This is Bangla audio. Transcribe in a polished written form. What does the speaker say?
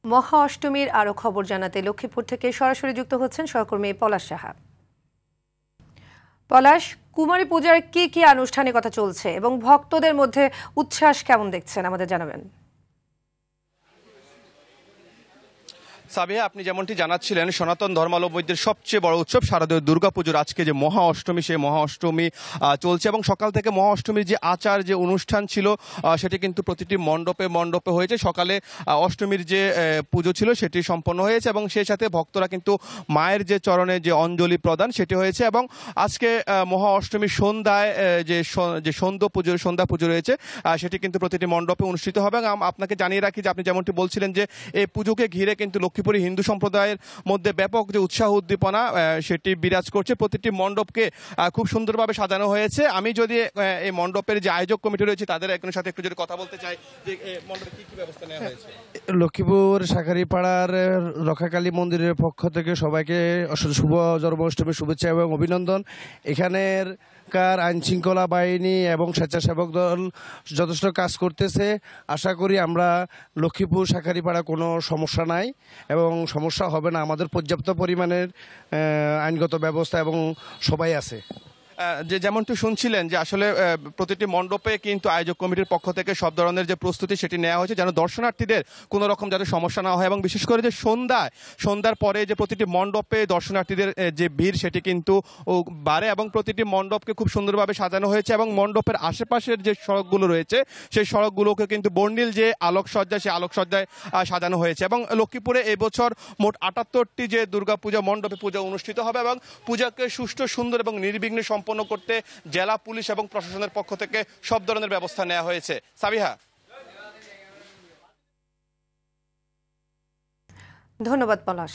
মহা অষ্টমীর আরো খবর জানাতে লক্ষ্মীপুর থেকে সরাসরি যুক্ত হচ্ছেন সহকর্মী পলাশ সাহা। পলাশ, কুমারী পূজার কি কি আনুষ্ঠানিকতা চলছে এবং ভক্তদের মধ্যে উচ্ছ্বাস কেমন দেখছেন আমাদের জানাবেন। সাবিহা, আপনি যেমনটি জানাচ্ছিলেন, সনাতন ধর্মাবলম্বীদের সবচেয়ে বড় উৎসব শারদীয় দুর্গাপুজোর আজকে যে মহা অষ্টমী, সেই মহা অষ্টমী চলছে এবং সকাল থেকে মহা অষ্টমীর যে আচার, যে অনুষ্ঠান ছিল সেটি কিন্তু প্রতিটি মণ্ডপে মণ্ডপে হয়েছে। সকালে অষ্টমীর যে পুজো ছিল সেটি সম্পন্ন হয়েছে এবং সেই সাথে ভক্তরা কিন্তু মায়ের যে চরণে যে অঞ্জলি প্রদান সেটি হয়েছে এবং আজকে মহা অষ্টমীর সন্ধ্যায় যে সন্ধ্যা পুজো রয়েছে সেটি কিন্তু প্রতিটি মণ্ডপে অনুষ্ঠিত হবে। এবং আপনাকে জানিয়ে রাখি যে আপনি যেমনটি বলছিলেন যে এই পুজোকে ঘিরে কিন্তু লক্ষ্মীপুরে হিন্দু সম্প্রদায়ের মধ্যে ব্যাপক যে উৎসাহ উদ্দীপনা সেটি বিরাজ করছে। প্রতিটি মণ্ডপকে খুব সুন্দরভাবে সাজানো হয়েছে। আমি যদি এই মণ্ডপের যে আয়োজক কমিটি রয়েছে তাদের একজনের সাথে একটু যদি কথা বলতে চাই যে মণ্ডপে কি কি ব্যবস্থা নেওয়া হয়েছে। লক্ষ্মীপুর শাঁখারীপাড়ার রক্ষাকালী মন্দিরের পক্ষ থেকে সবাইকে শুভ জন্মাষ্টমীর শুভেচ্ছা এবং অভিনন্দন। এখানের আইন শৃঙ্খলা বাহিনী এবং স্বেচ্ছাসেবক দল যথেষ্ট কাজ করতেছে। আশা করি আমরা লক্ষ্মীপুর শাঁখারীপাড়া কোনো সমস্যা নাই এবং সমস্যা হবে না। আমাদের পর্যাপ্ত পরিমাণের আইনগত ব্যবস্থা এবং সবাই আছে। যেমনটি শুনছিলেন যে আসলে প্রতিটি মণ্ডপে কিন্তু আয়োজক কমিটির পক্ষ থেকে সব ধরনের যে প্রস্তুতি সেটি নেওয়া হয়েছে যেন দর্শনার্থীদের কোনো রকম যাতে সমস্যা না হয় এবং বিশেষ করে যে সন্ধ্যার পরে যে প্রতিটি মণ্ডপে দর্শনার্থীদের যে ভিড় সেটি কিন্তু বাড়ে এবং প্রতিটি মণ্ডপকে খুব সুন্দরভাবে সাজানো হয়েছে এবং মণ্ডপের আশেপাশের যে সড়কগুলো রয়েছে সেই সড়কগুলোকে কিন্তু বর্ণিল যে আলোকসজ্জা সেই আলোকসজ্জায় সাজানো হয়েছে এবং লক্ষ্মীপুরে এবছর মোট ৭৮টি যে দুর্গাপূজা মণ্ডপে পূজা অনুষ্ঠিত হবে এবং পূজাকে সুষ্ঠু, সুন্দর এবং নির্বিঘ্নে সম্পন্ন করতে জেলা পুলিশ এবং প্রশাসনের পক্ষ থেকে সব ধরনের ব্যবস্থা নেওয়া হয়েছে। সাবিহা, ধন্যবাদ পলাশ।